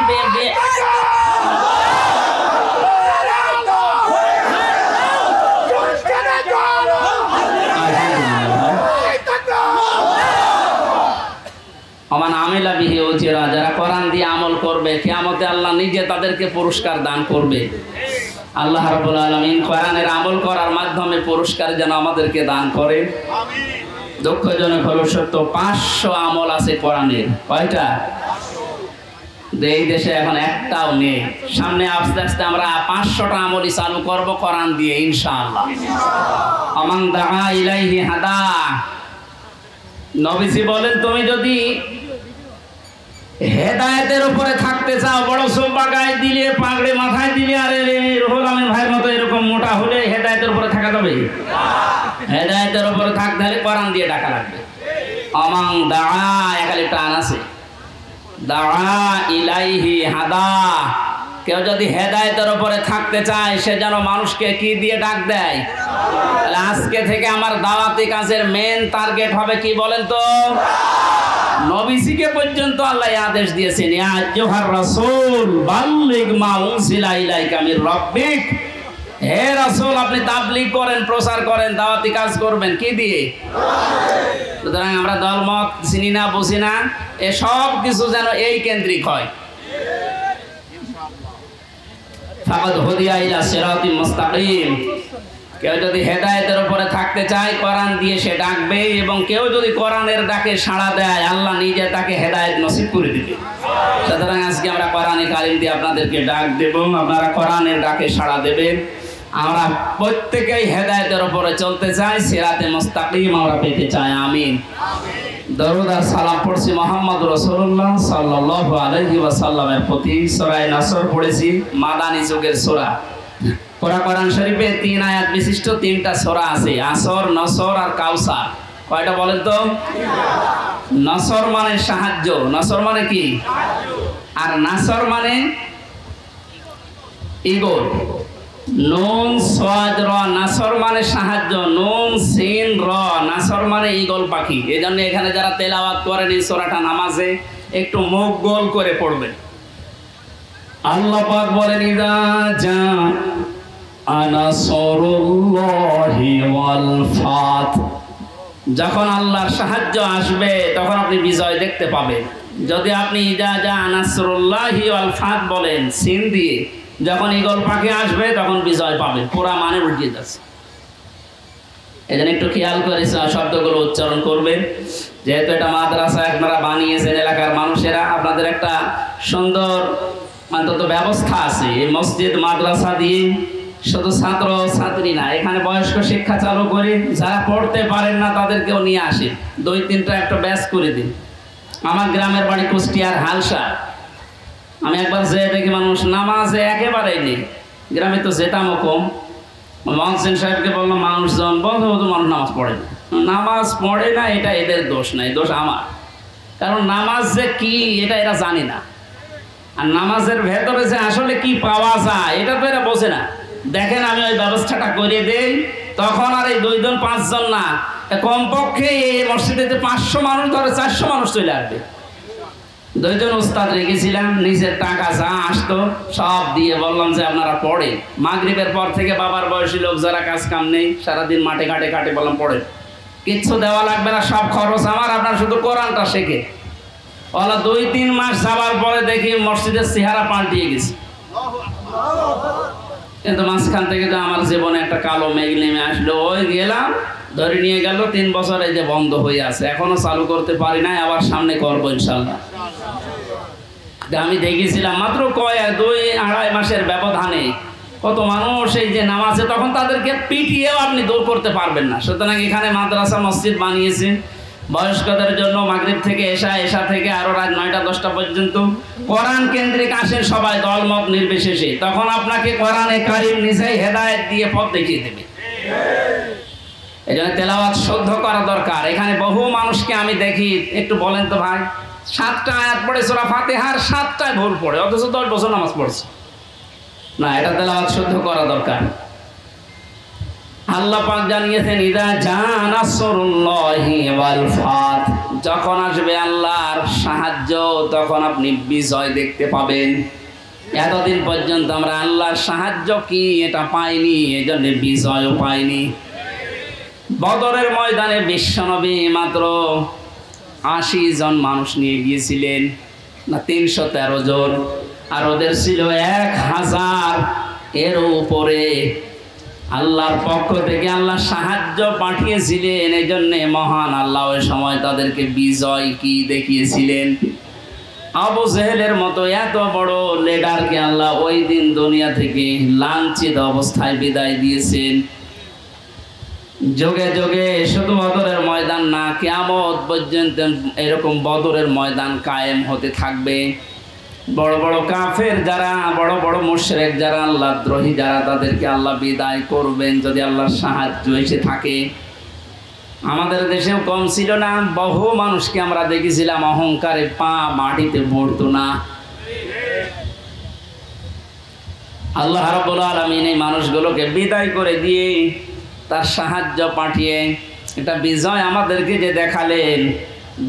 যারা কোরআন দিয়ে আমল করবে, কিয়ামতে আল্লাহ নিজে তাদেরকে পুরস্কার দান করবে। আল্লাহ রাব্বুল আলামিন কোরআনের আমল করার মাধ্যমে পুরস্কার যেন আমাদেরকে দান করে। দুঃখজনক হলো সত্য, 500 আমল আছে কোরআনের। কয়টা? এই দেশে এখন একটাও নেই। সামনে আস্তে আস্তে আমরা 500টা আমলই চালু করব কোরআন দিয়ে ইনশাআল্লাহ। আমান দাআ ইলাইহি হাদা। নবীজি বলেন তুমি যদি হেদায়েতের উপরে থাকতে চাও, বড় সোপা গায়ে দিলে, পাগড়ি মাথায় দিলে, আর রুহুল আমিন ভাইয়ের মতো এরকম মোটা হলে হেদায়েতের উপরে থাকা যাবে? হেদায়েতের উপরে থাকতে হলে কোরআন দিয়ে ডাকা লাগবে। আমান দাআ, এখানে টান আছে, দাআ ইলাইহি হাদা। কেউ যদি হেদায়েতের উপরে থাকতে চায়, সে যেন মানুষকে কি দিয়ে ডাক দেয়? আজকে থেকে আমার দাওয়াতি কাজের মেন টার্গেট হবে কি বলেন তো? নবীজিকে পর্যন্ত আল্লাহ আদেশ দিয়েছেন, ইয়া আইয়ুহার রাসূল বাল্লিগ মা উনজিলা ইলাইকা মির রাব্বিক। হে রাসূল, আপনি তাবলীগ করেন, প্রচার করেন, দাওয়াতি কাজ করবেন কি দিয়ে? সুতরাং আমরা দলমত চিনি না, বুঝি না, এ সব কিছু যেন এই কেন্দ্রিক হয়। ফাকাদ হুদিয়া ইলা সিরাতিম মুস্তাকিম। কেউ যদি হেদায়েতের উপরে থাকতে চায়, কোরআন দিয়ে সে ডাকবে, এবং কেউ যদি কোরআনের ডাকে সাড়া দেয়, আল্লাহ নিজে তাকে হেদায়েত নসিব করে দিবে। সুতরাং আজকে আমরা কোরআনে কারিম দিয়ে আপনাদেরকে ডাক দেব, আপনারা কোরআনের ডাকে সাড়া দেবেন। আমরা প্রত্যেকেই হেদায়েতের উপরে চলতে চাই, সিরাতে মুস্তাকিম আমরা পেতে চাই। আমিন। দরুদ আর সালাম পড়ছি মুহাম্মদ রাসূলুল্লাহ সাল্লাল্লাহু আলাইহি ওয়াসাল্লামের প্রতি। সূরা নাসর পড়েছি, মাদানী যুগের সূরা। কোরআন শরীফে 3 আয়াত বিশিষ্ট 3টা সূরা আছে, আসর, নসর আর কাউসার। কয়টা বলেন তো? নসর মানে সাহায্য। নসর মানে কি? আর নাসর মানে ঈগল। নুন সাদ র, নাসর মানে সাহায্য। নুন সিন র, নাসর মানে ঈগল পাখি। এজন্য এখানে যারা তেলাওয়াত করেন এই সূরাটা নামাজে একটু মুখ গোল করে পড়বেন। আল্লাহ পাক বলেন, ইযা জা নাসরুল্লাহি ওয়াল ফাত। যখন আল্লাহর সাহায্য আসবে তখন আপনি বিজয় দেখতে পাবেন। যদি আপনি ইজা জা নাসরুল্লাহি ওয়াল ফাত বলেন সিন দিয়ে, যখন ঈগল পাখি আসবে তখন বিজয় পাবেন। পুরা মানে উল্টিয়ে যাচ্ছে। এজন্য একটু খেয়াল করে শব্দগুলো উচ্চারণ করবেন। যেহেতু এটা মাদ্রাসা আপনারা বানিয়েছেন এলাকার মানুষেরা, আপনাদের একটা সুন্দর অন্তত ব্যবস্থা আছে। এই মসজিদ মাদ্রাসা দিয়ে শুধু ছাত্র ছাত্রী না, এখানে বয়স্ক শিক্ষা চালু করে যারা পড়তে পারেন না তাদেরকেও নিয়ে আসেন, 2-3টা একটা ব্যাচ করে দিন। আমার গ্রামের বাড়ি কুষ্টিয়ার হালসা। আমি একবার যেয়ে দেখি মানুষ নামাজে একেবারেই নেই। গ্রামে তো যেতামও কম। মহসিন সাহেবকে বললাম মানুষজন বলতে মানুষ নামাজ পড়ে না। নামাজ পড়ে না এটা এদের দোষ নাই, দোষ আমার। কারণ নামাজ যে কি এটা এরা জানে না, আর নামাজের ভেতরে যে আসলে কি পাওয়া যায় এটা তো এরা বোঝে না। দেখেন আমি ওই ব্যবস্থাটা করে দেই, তখন আর এই 2 জন 5 জন না, কমপক্ষে এই মসজিদে 500 মানুষ, ধরে 400 মানুষ চলে আসবে। 2 জন উস্তাদ রেখেছিলাম, নিজের টাকা যা আসতো সব দিয়ে বললাম যে আপনারা পড়েন। মাগরিবের পর থেকে বাবার বয়সী লোক যারা কাজ কাম নেই, সারাদিন মাঠে ঘাটে কাটে, বললাম পড়েন, কিচ্ছু দেওয়া লাগবে না, সব খরচ আমার, আপনার শুধু কোরআনটা শেখে। ওলা 2-3 মাস যাবার পরে দেখি মসজিদের চেহারা পাল্টিয়ে গেছে। কিন্তু মাঝখান থেকে তো আমার জীবনে একটা কালো মেঘ নেমে আসলো। ওই গেলাম, ধরে নিয়ে গেল 3 বছর, এই যে বন্ধ হয়ে আছে, এখনো চালু করতে পারি নাই, আবার সামনে করবো ইনশাল্লাহ। আমি দেখেছিলাম মাত্র 2-2.5 মাসের ব্যবধানে কত মানুষ এই যে নামাজে, তখন তাদেরকে পিটিয়েও আপনি দূর করতে পারবেন না। সুতরাং এখানে মাদ্রাসা মসজিদ বানিয়েছে বয়স্কদের জন্য, মাগরিব থেকে এশা থেকে আরো রাত 9টা-10টা পর্যন্ত কোরআন কেন্দ্রিক আসেন সবাই, দলমত নির্বিশেষে। তখন আপনাকে কোরআনে কারিম নিজেই হেদায়েত দিয়ে পথ দেখিয়ে দেবে। এই জন্য তেলাওয়াত শুদ্ধ করা দরকার। এখানে বহু মানুষকে আমি দেখি, একটু বলেন তো ভাই, 7টা আয়াত পড়ে সূরা ফাতিহার 7টায় ভুল পড়ে, অথচ 10 বছর নামাজ পড়ছে না। এটা তেলাওয়াত শুদ্ধ করা দরকার। আল্লাহ পাক জানিয়েছেন ইদা জা নাসরুল্লাহি ওয়াল ফাত, যখন আসবে আল্লাহর সাহায্য তখন আপনি বিজয় দেখতে পাবেন। এতদিন পর্যন্ত আমরা আল্লাহর সাহায্য কি এটা পাইনি, এজন্য বিজয়ও পাইনি। বদরের ময়দানে বিশ্বনবী মাত্র 80 জন মানুষ নিয়ে গিয়েছিলেন না 313 জন, আর ওদের ছিল 1000 এর উপরে। আল্লাহর পক্ষ থেকে আল্লাহ সাহায্য পাঠিয়েছিলেন, এই জন্যে মহান আল্লাহ ওই সময় তাদেরকে বিজয় কি দেখিয়েছিলেন। আবু জেহেলের মতো এত বড় লিডারকে আল্লাহ ওই দিন দুনিয়া থেকে লাঞ্ছিত অবস্থায় বিদায় দিয়েছেন। যুগে যুগে শুধু বদরের ময়দান না, কিয়ামত পর্যন্ত এরকম বদরের ময়দান কায়েম হতে থাকবে। বড় বড় কাফের যারা, বড় বড় মুশরিক যারা, আল্লাহ দ্রোহী যারা, তাদেরকে আল্লাহ বিদায় করবেন যদি আল্লাহর সাহায্য এসে থাকে। আমাদের দেশেও কম ছিল না, বহু মানুষকে আমরা দেখেছিলাম অহংকারে পা মাটিতে পড়তো না। আল্লাহ রাব্বুল আলামিন এই মানুষগুলোকে বিদায় করে দিয়ে তার সাহায্য পাঠিয়ে এটা বিজয় আমাদেরকে যে দেখালেন,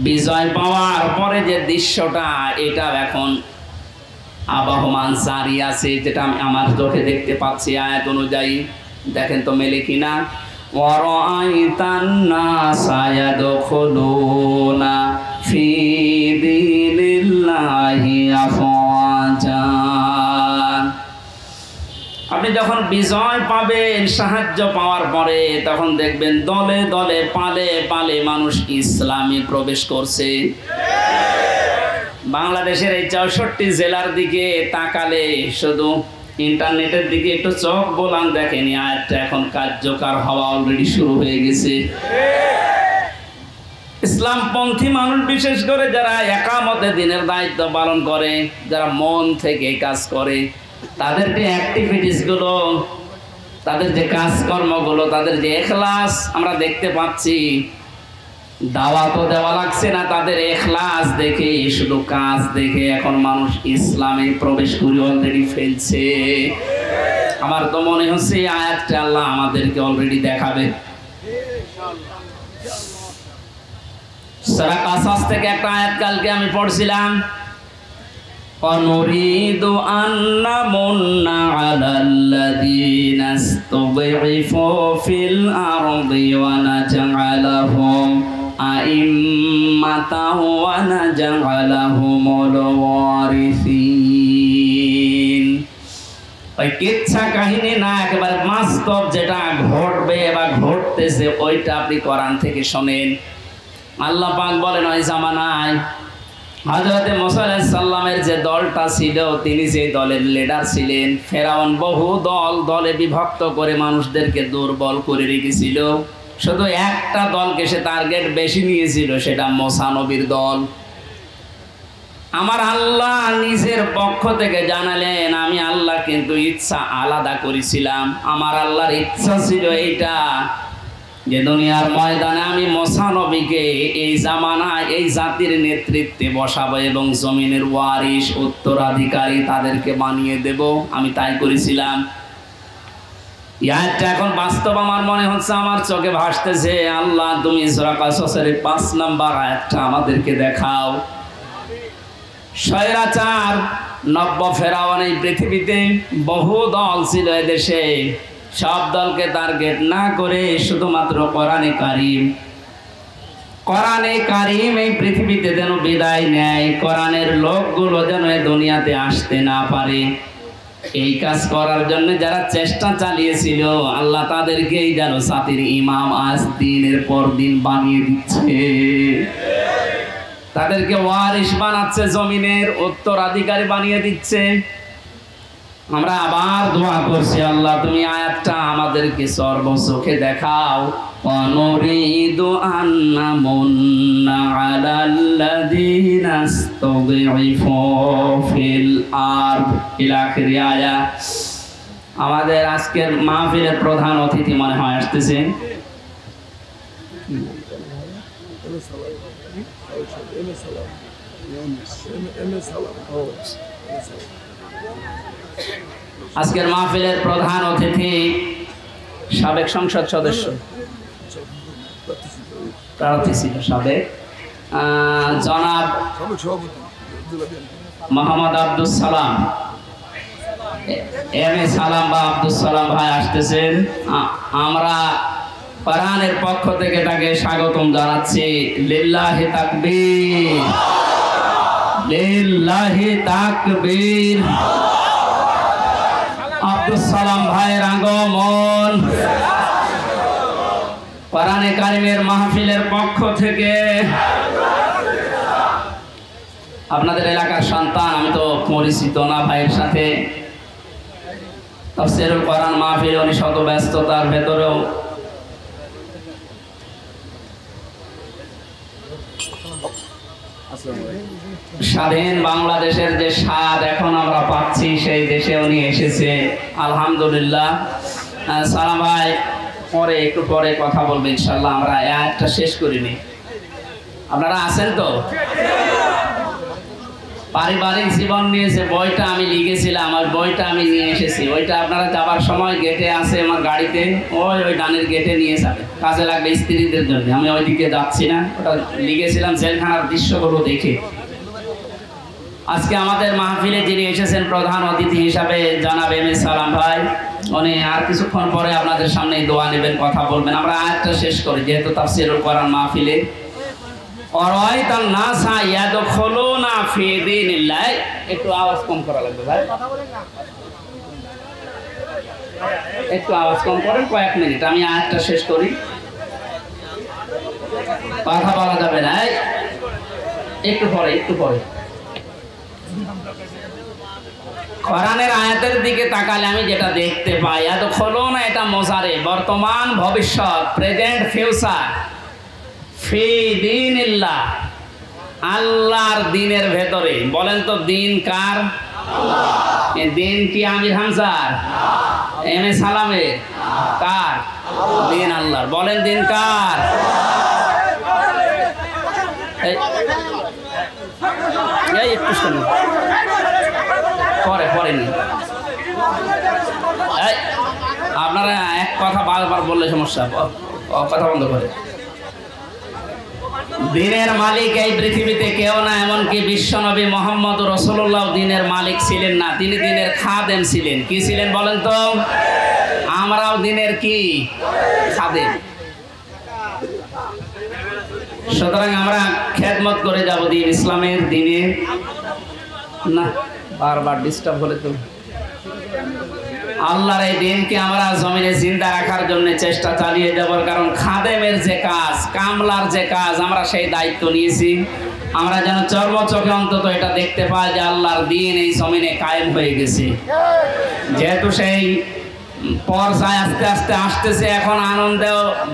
বিজয় পাওয়ার পরে যে দৃশ্যটা এটা এখন আবহমান জারি আছে, যেটা আমি আমার চোখে দেখতে পাচ্ছি আয়াত অনুযায়ী। দেখেন তো মেলে কিনা। ওয়ারাআইতান নাসা ইয়াদখুলুনা ফি দীনিল্লাহি আফওয়াজা। আপনি যখন বিজয় পাবেন সাহায্য পাওয়ার পরে, তখন দেখবেন দলে দলে পালে পালে মানুষ ইসলামে প্রবেশ করছে। বাংলাদেশের এই 64 জেলার দিকে তাকালে, শুধু ইন্টারনেটের দিকে একটু চোখ বোলান, দেখেনি আয়াতটা এখন কার্যকর হওয়া অলরেডি শুরু হয়ে গেছে। ইসলামপন্থী মানুষ, বিশেষ করে যারা একামতে দিনের দায়িত্ব পালন করে, যারা মন থেকে কাজ করে, তাদের যে অ্যাক্টিভিটিসগুলো, তাদের যে কাজকর্মগুলো, তাদের যে ইখলাস আমরা দেখতে পাচ্ছি। দাওয়াতও দেওয়া লাগছে না, তাদের ইখলাস দেখে, শুধু কাজ দেখে এখন মানুষ ইসলামে প্রবেশ করে অলরেডি ফেলছে। আমার তো মনে হচ্ছে আয়াতটা আল্লাহ আমাদেরকে অলরেডি দেখাবে। সূরা কাসাস থেকে একটা আয়াত কালকে আমি পড়ছিলাম, ونريد أن نمن على الذين استضعفوا في الأرض ونجعلهم أئمة ونجعلهم الوارثين। ওই কিচ্ছা কাহিনী না, একেবারে বাস্তব যেটা ঘটবে বা ঘটতেছে ওইটা আপনি কোরআন থেকে শোনেন। আল্লাহ পাক বলেন ওই জামানায় হযরতে মুসা আলাইহিস সালামের যে দলটা ছিল তিনি সেই দলের লিডার ছিলেন। ফেরাউন বহু দলে বিভক্ত করে মানুষদেরকে দুর্বল করে রেখেছিল। শুধু একটা দলকে সে টার্গেট বেশি নিয়েছিল, সেটা মুসা নবীর দল। আমার আল্লাহ নিজের পক্ষ থেকে জানালেন আমি আল্লাহ কিন্তু ইচ্ছা আলাদা করেছিলাম। আমার আল্লাহর ইচ্ছা ছিল এইটা যে দুনিয়ার ময়দানে আমি মুসা নবীকে এই জামানায় এই জাতির নেতৃত্বে বসাবো এবং জমিনের ওয়ারিশ উত্তরাধিকারী তাদেরকে বানিয়ে দেব। আমি তাই করেছিলাম। ইয়াটা এখন বাস্তব আমার মনে হচ্ছে, আমার চোখে ভাসতেছে। আল্লাহ তুমি সূরা কাসসের 5 নম্বর আয়াতটা আমাদেরকে দেখাও। স্বৈরাচার নব্য ফেরাউন এই পৃথিবীতে বহু দল ছিল এদেশে, সব দলকে টার্গেট না করে শুধুমাত্র কোরআনে কারিম এই পৃথিবীতে যেন বিদায় নেয়, কোরআনের লোকগুলো যেন এই দুনিয়াতে আসতে না পারে, এই কাজ করার জন্য যারা চেষ্টা চালিয়েছিল আল্লাহ তাদেরকেই যেন জাতির ইমাম আজ দিনের পর দিন বানিয়ে দিচ্ছে, তাদেরকে ওয়ারিশ বানাচ্ছে, জমিনের উত্তরাধিকারী বানিয়ে দিচ্ছে। আমরা আবার দোয়া করছি আল্লাহ তুমি আয়াতটা আমাদেরকে সর্বচোখে দেখাও। অনুরিদু আন্না মুন্না আলাল্লাযীনা ইসতুযিফু ফিল আরদ ইলা আখির আয়াত। আমাদের আজকের মাহফিলের প্রধান অতিথি মনে হয় আসতেছেন। আজকের মাহফিলের প্রধান অতিথি সাবেক সংসদ সদস্য প্রার্থী ছিল সাবেক জনাব মোহাম্মদ আব্দুল সালাম, এম এ সালাম বা আব্দুল সালাম ভাই আসতেছেন। আমরা কোরআনের পক্ষ থেকে তাকে স্বাগতম জানাচ্ছি। লিল্লাহি তাকবীর, লিল্লাহি তাকবীর। আব্দুল সালাম ভাইয়ের আগমন কোরআনে কারিমের মাহফিলের পক্ষ থেকে। আপনাদের এলাকার সন্তান, আমি তো পরিচিত না ভাইয়ের সাথে। তাফসীরুল কোরআন মাহফিল উনি শত ব্যস্ততার ভেতরেও স্বাধীন বাংলাদেশের যে স্বাদ এখন আমরা পাচ্ছি সেই দেশে উনি এসেছে, আলহামদুলিল্লাহ। সালাম ভাই পরে একটু পরে কথা বলবেন ইনশাআল্লাহ, আমরা আয়াতটা শেষ করিনি। আপনারা আছেন তো? পারিবারিক জীবন নিয়ে যে বইটা আমি লিখেছিলাম, ওই বইটা আমি নিয়ে এসেছি। ওইটা আপনারা যাবার সময় গেটে আছে আমার গাড়িতে, ওই ডানের গেটে নিয়ে যাবে, কাজে লাগবে স্ত্রীদের জন্য। আমি ওইদিকে যাচ্ছি না, ওটা লিখেছিলাম জেলখানার দৃশ্যগুলো দেখে। আজকে আমাদের মাহফিলে যিনি এসেছেন প্রধান অতিথি হিসাবে জনাব এম এ সালাম ভাই, উনি আর কিছুক্ষণ পরে আপনাদের সামনে দোয়া নেবেন, কথা বলবেন। আমরা আয়াতটা শেষ করি যেহেতু তাফসীরুল কোরআন মাহফিলে। অরাইতান নাসা ইয়াদখুলুনা ফি দীনিল্লাহ। একটু আওয়াজ কম করা লাগবে ভাই, একটু আওয়াজ কম করেন, কয়েক মিনিট আমি আয়াতটা শেষ করি, কথা বলা যাবে না। একটু পরে কোরআনের আয়াতের দিকে তাকালে আমি যেটা দেখতে পাই, ইয়াদখুলুনা এটা মোজারে, বর্তমান ভবিষ্যৎ, প্রেজেন্ট ফিউচার। ফি দীনিল্লাহ, আল্লাহর দিনের ভেতরে। বলেন তো দিন কার? আল্লাহ। দিন কি আমির হামজার, এম এ সালামের? কার? দিন আল্লাহর। বলেন দিন কার? এই একটু শুনুন, পরে নি। আপনারা এক কথা বারবার বললে সমস্যা, কথা বন্ধ করে। দিনের মালিক এই পৃথিবীতে কেউ না, এমনকি বিশ্বনবী মুহাম্মদ রাসূলুল্লাহ দিনের মালিক ছিলেন না, তিনি দিনের খাদেম ছিলেন। কি ছিলেন বলেন তো? আমরাও দিনের কি খাদেম। সুতরাং আমরা খেদমত করে যাব দিন ইসলামের, দিনে না। বারবার ডিস্টার্ব হলে তো আল্লাহর এই দিনকে আমরা জমিনে জিন্দা রাখার জন্য চেষ্টা চালিয়ে যাব। কারণ খাদেমের যে কাজ, কামলার যে কাজ, আমরা সেই দায়িত্ব নিয়েছি। আমরা যেন চর্মচোখে অন্তত এটা দেখতে পাই যে আল্লাহর দিন এই জমিনে কায়েম হয়ে গেছে। যেহেতু সেই পর্যায়ে আস্তে আস্তে আসতেছে, এখন আনন্দ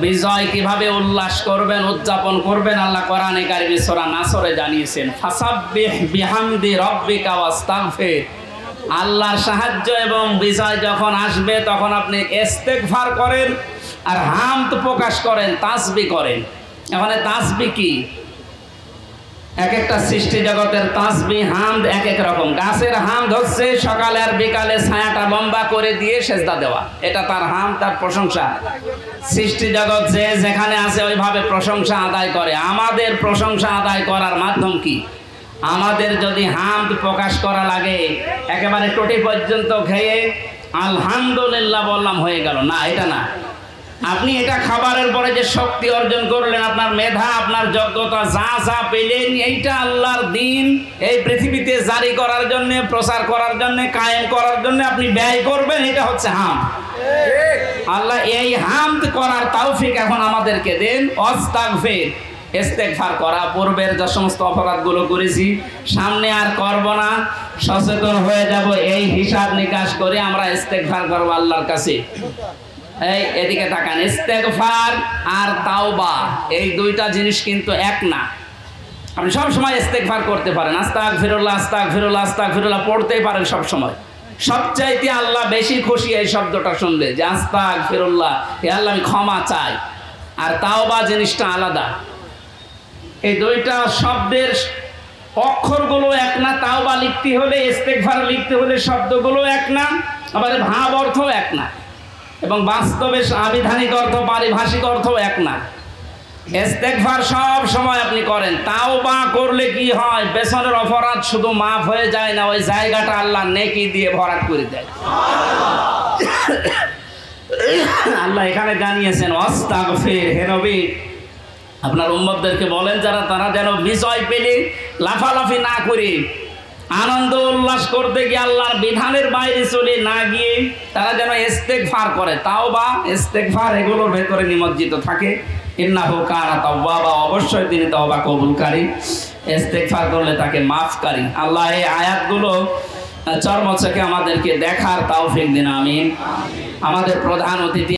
বিজয় কিভাবে উল্লাস করবেন, উদযাপন করবেন, আল্লাহ কোরআনে কারিমে সূরা নাসরে জানিয়েছেন, ফাসাব্বিহ বিহামদি রাব্বিকা ওয়াস্তাগফির। আল্লাহর সাহায্য এবং বিজয় যখন আসবে তখন আপনি ইস্তেগফার করেন আর হামদ প্রকাশ করেন, তাসবিহ করেন। এখানে তাসবিহ কি? এক একটা সৃষ্টি জগতের তাসবিহ হামদ এক এক রকম। গাছের হামদ হচ্ছে সকালে আর বিকালে ছায়াটা লম্বা করে দিয়ে সেজদা দেওয়া, এটা তার হামদ, তার প্রশংসা। সৃষ্টি জগৎ যে যেখানে আছে ওইভাবে প্রশংসা আদায় করে। আমাদের প্রশংসা আদায় করার মাধ্যম কি? আমাদের যদি হামদ প্রকাশ করা লাগে একেবারে টুটি পর্যন্ত খেয়ে আলহামদুলিল্লাহ বললাম হয়ে গেল না, এটা না। আপনি এটা খাবারের পরে যে শক্তি অর্জন করলেন, আপনার মেধা, আপনার যোগ্যতা, যা যা পেলেন, এইটা আল্লাহর দিন এই পৃথিবীতে জারি করার জন্য, প্রচার করার জন্য, কায়েম করার জন্য আপনি ব্যয় করবেন, এটা হচ্ছে হামদ। আল্লাহ এই হামদ করার তৌফিক এখন আমাদেরকে দেন। ওয়াস্তাগফির, ইস্তেগফার করা, পূর্বের যে সমস্ত অপরাধগুলো করেছি সামনে আর করব না, সচেতন হয়ে যাব, এই হিসাব নিকাশ করে আমরা ইস্তেগফার করব আল্লাহর কাছে। এই এদিকে তাকান, ইস্তেগফার আর তাওবা এই দুইটা জিনিস কিন্তু এক না। আপনি সব সময় ইস্তেগফার করতে পারেন, আস্তাগফিরুল্লাহ আস্তাগফিরুল্লাহ আস্তাগফিরুল্লাহ পড়তেই পারেন সব সময়। সবচাইতে আল্লাহ বেশি খুশি এই শব্দটা শুনলে, যে আস্তাগফিরুল্লাহ, হে আল্লাহ আমি ক্ষমা চাই। আর তাওবা জিনিসটা আলাদা। এই দুইটা শব্দের অক্ষরগুলো এক না। তাওবা লিখতে হলে, ইস্তেগফার লিখতে হলে শব্দগুলো এক না, আবার ভাব অর্থ এক না, এবং বাস্তবে আবিধানিক অর্থ, পারিভাষিক অর্থ এক না। ইস্তেগফার সব সময় আপনি করেন, তাওবা করলে কি হয়? পেছনের অপরাধ শুধু মাফ হয়ে যায় না, ওই জায়গাটা আল্লাহ নেকি দিয়ে ভরাট করে দেয়। আল্লাহ এখানে জানিয়েছেন ওয়াস্তাগফির, হে নবী আপনার উম্মতদেরকে বলেন যারা, তারা যেন বিজয় পেলে লাফালাফি না করে, আনন্দ উল্লাস করতে গিয়ে আল্লাহর বিধানের বাইরে চলে না গিয়ে তারা যেন ইস্তেগফার করে। তাওবা, ইস্তেগফার এগুলোর ভেতরে নিমজ্জিত থাকে। ইন্নাহু কানা তাওয়াবা, অবশ্যই তিনি তওবা কবুলকারী, ইস্তেগফার করলে তাকে মাফকারী। আল্লাহ এই আয়াতগুলো চর্মচোখে আমাদেরকে দেখার তৌফিক দিন, আমিন। আমাদের প্রধান অতিথি